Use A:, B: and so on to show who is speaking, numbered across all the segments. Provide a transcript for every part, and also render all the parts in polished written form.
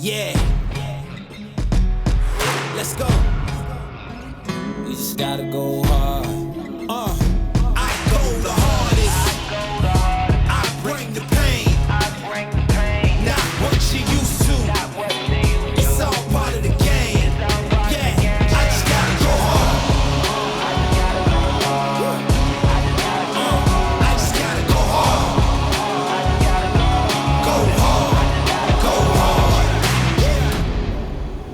A: Yeah. Let's go. We just gotta go hard. I go the hardest. I bring the pain. Not what you used to. It's all part of the game. Yeah, I just gotta go hard. I just gotta go hard. Go hard. Go hard.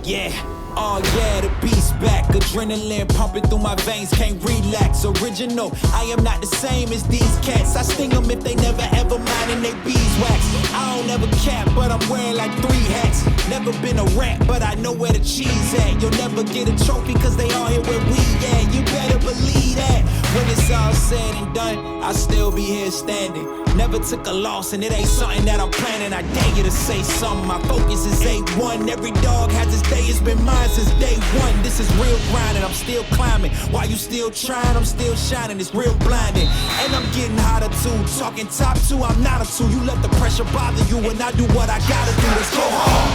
A: Yeah. Oh yeah, the beast back. Adrenaline pumping through my veins, can't relax. Original, I am not the same as these cats. I sting them if they never ever mind and they beeswax. I don't ever cap, but I'm wearing like 3 hats. Never been a rat, but I know where the cheese at. You'll never get a trophy cause they all here where we at. You better believe that. When it's all said and done, I'll still be here standing. Never took a loss and it ain't something that I'm planning. I dare you to say something, my focus is A1. Every dog has his day, it's been mine since day one. This is real grinding, I'm still climbing. While you still trying, I'm still shining. It's real blinding, and I'm getting hotter too. Talking top 2, I'm not a 2. You let the pressure bother you when I do what I gotta do. Let's go hard.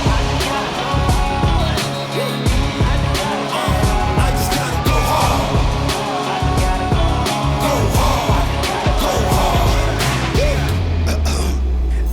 A: I just gotta go hard. Go hard. Go hard.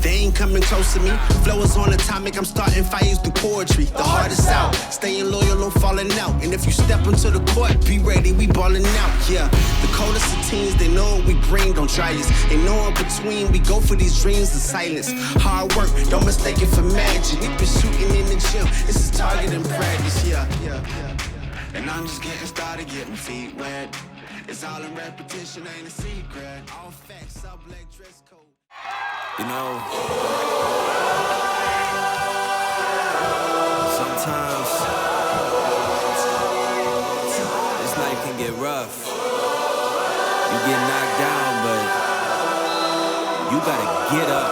B: They ain't coming close to me. Flow is on atomic, I'm starting fires through poetry. The hardest out, staying loyal, no falling out. And if you step into the court, be ready, we ballin' out. Yeah, the coldest of teens, they know what we bring, don't try us. They know in between, we go for these dreams in silence. Hard work, don't mistake it for magic. We been shooting in the gym, this is target and practice. Yeah. And I'm just getting started, getting feet wet. It's all in repetition, ain't a secret. All facts, up like dress code.
A: You know, sometimes this life can get rough. You get knocked down, but you gotta get up.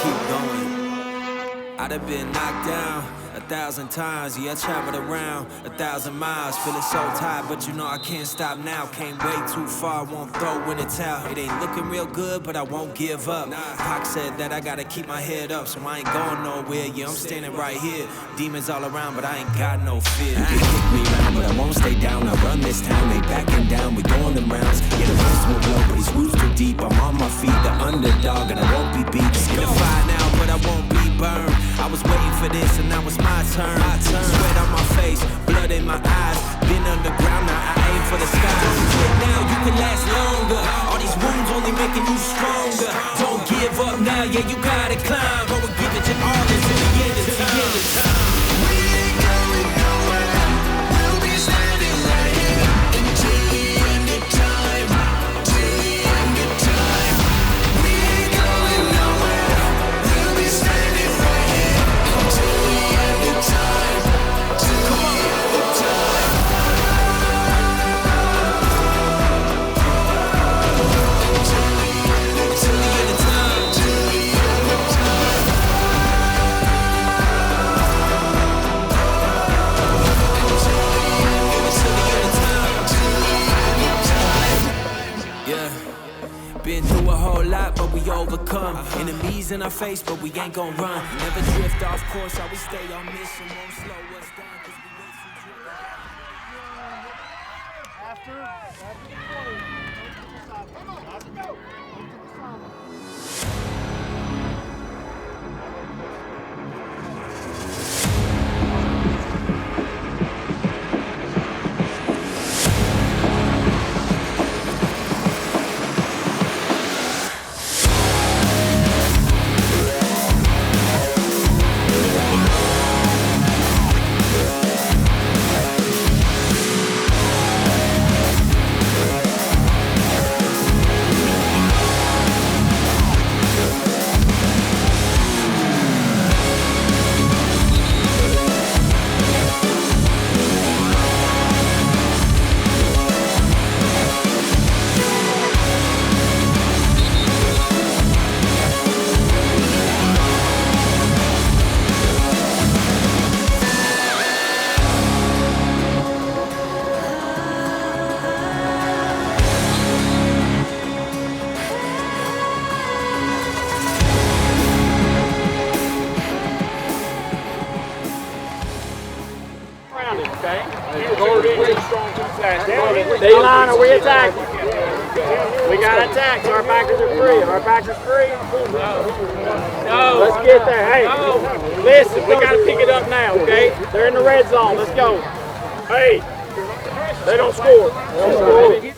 A: Keep going. I'd have been knocked down 1,000 times, yeah, I traveled around 1,000 miles, feeling so tired, but you know I can't stop now. Came way too far, won't throw in the towel. It ain't looking real good, but I won't give up. Pac said that I gotta keep my head up, so I ain't going nowhere. Yeah, I'm standing right here. Demons all around, but I ain't got no fear.
C: You can kick me around, but I won't stay down. I run this town, they backing down. We going them rounds. Yeah, the rest will blow, but these roots too deep. I'm on my feet, the underdog, and I won't be beat.
A: In the fire now, but I won't be burned. I was waiting for this, and now it's my turn. Sweat on my face, blood in my eyes. Been underground, now I aim for the sky. Quit now, you can last longer. All these wounds only making you stronger. Don't give up now, yeah, you gotta climb. But we'll give it your all until the end of time.
D: We ain't going nowhere. We'll be standing right here until the end of time. Till the end of time. We ain't going nowhere. We'll be standing right here until the end of time. Till the end of time. Till the end of time. Till the end of time.
A: Been through a whole lot, but we overcome. Enemies in our face, but we ain't gon' run. Never drift off course, always stay on mission. Won't slow us down, 'cause we way too driven.
E: D-line, are we attacking? We got attacked. Our backers are free. Our backers free. No. Let's get there. Hey, listen, we got to pick it up now, okay? They're in the red zone. Let's go. Hey, they don't score. They don't score.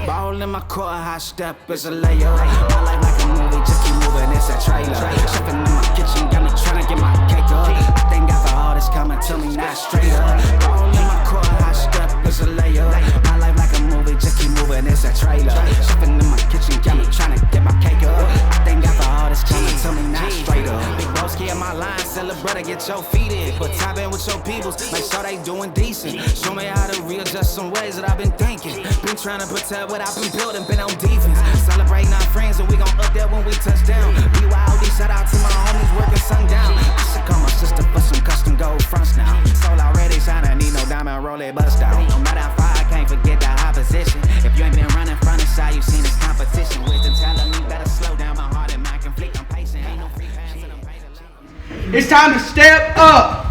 C: Ball in my court, high step is a layup. My life like a movie, just keep moving, it's a trailer. Chefing in my kitchen, got me trying to get my cake up. I thank God for all this coming to me, not straight up. Ball in my court, high step is a layup. My life like a movie, just keep moving, it's a trailer. Chefing in my kitchen, got me trying to get my cake up. I thank God for all this coming to me, not straight up. Big broski in my line, celebrate, get your feet in. Put time in with your peoples, make sure they doing decent. Show me how to readjust some ways that I've been thinking. Been trying to protect what I've been building, been on defense. Celebrating our friends and we gon' up there when we touch down. BYOD, shout out to my homies working sundown. I should call my sister for some custom gold fronts now. Soul already shining, need no diamond roll it bust down. No matter how far, I can't forget the opposition. If you ain't been running front of side, you seen this competition. Wisdom telling me better slow down, my heart and mind conflict. I'm patient, ain't no free pass and I'm paid.
F: It's time to step up.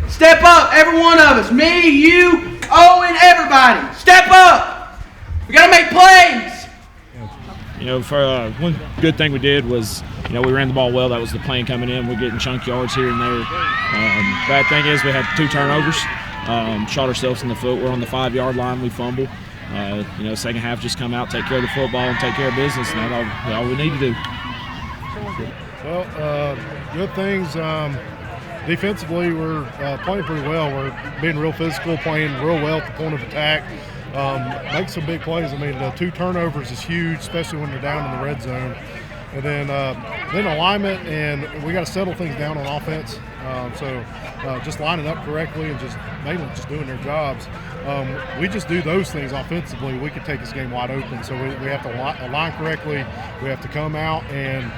F: Step up, every one of us. Me, you, Owen, everybody. Step up. We got to make plays.
E: You know, for one good thing we did was, you know, we ran the ball well. That was the plan coming in. We're getting chunk yards here and there. Bad thing is we had 2 turnovers. Shot ourselves in the foot. We're on the 5-yard line. We fumble. You know, second half just come out, take care of the football, and take care of business. And that's all we need to do.
G: Well, good things. Defensively, we're playing pretty well. We're being real physical, playing real well at the point of attack. Make some big plays. I mean, 2 turnovers is huge, especially when they're down in the red zone. And then alignment, and we got to settle things down on offense. So just lining up correctly and just mainly just doing their jobs. We just do those things offensively, we could take this game wide open. So we have to align correctly. We have to come out and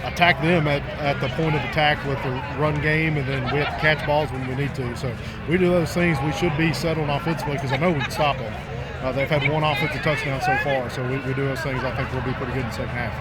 G: attack them at the point of attack with the run game, and then we have to catch balls when we need to. So we do those things. We should be settled offensively because I know we can stop them. They've had 1 offensive touchdown so far, so we do those things. I think we'll be pretty good in the second half.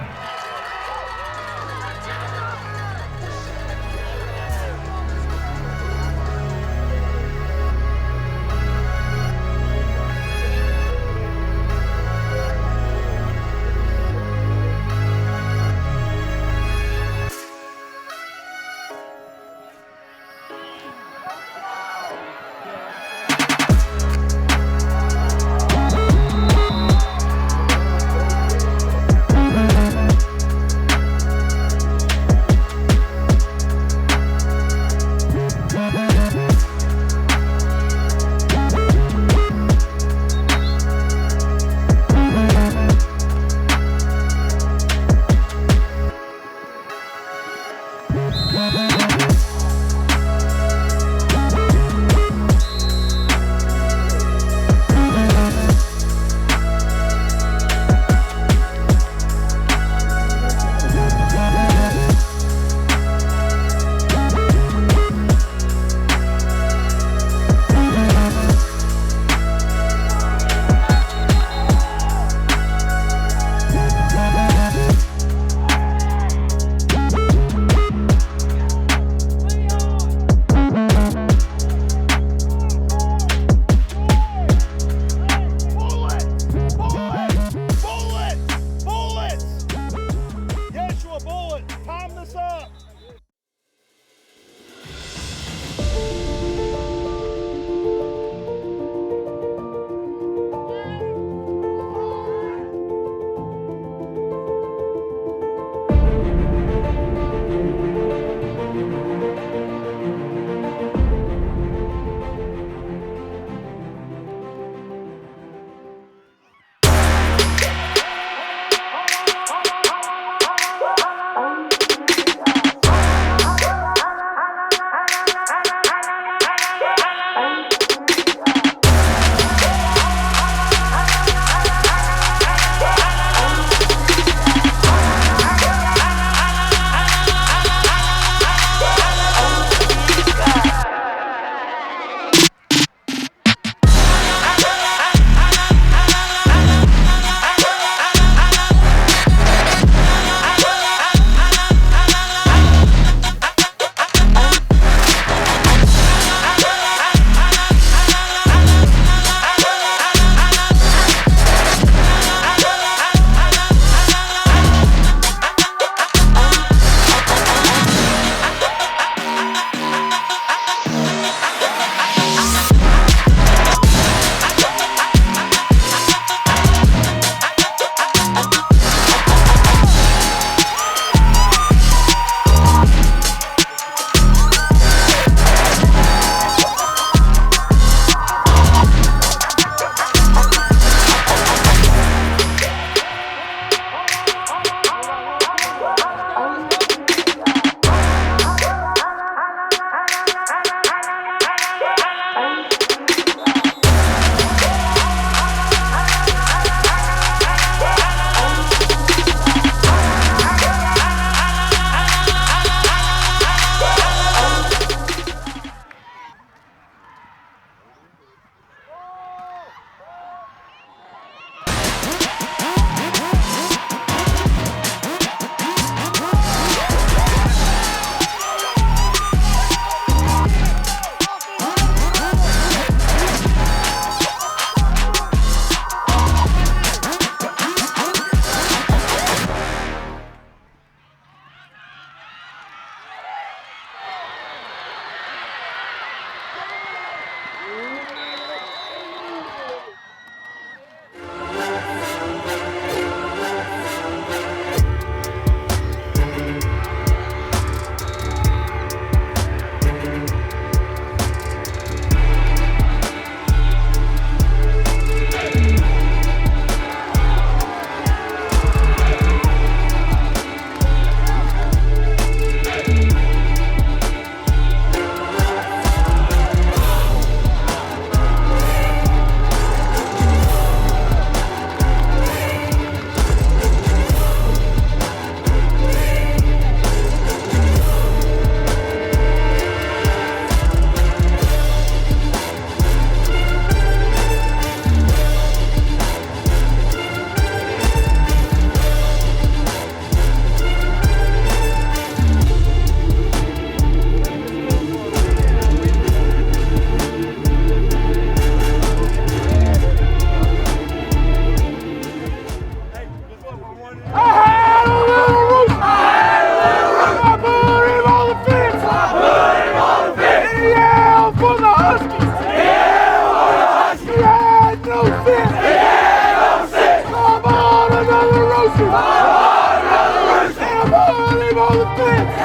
H: Huskies! And I'm putting him on the fence!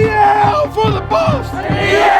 H: Yeah, for the Buffs! Yeah!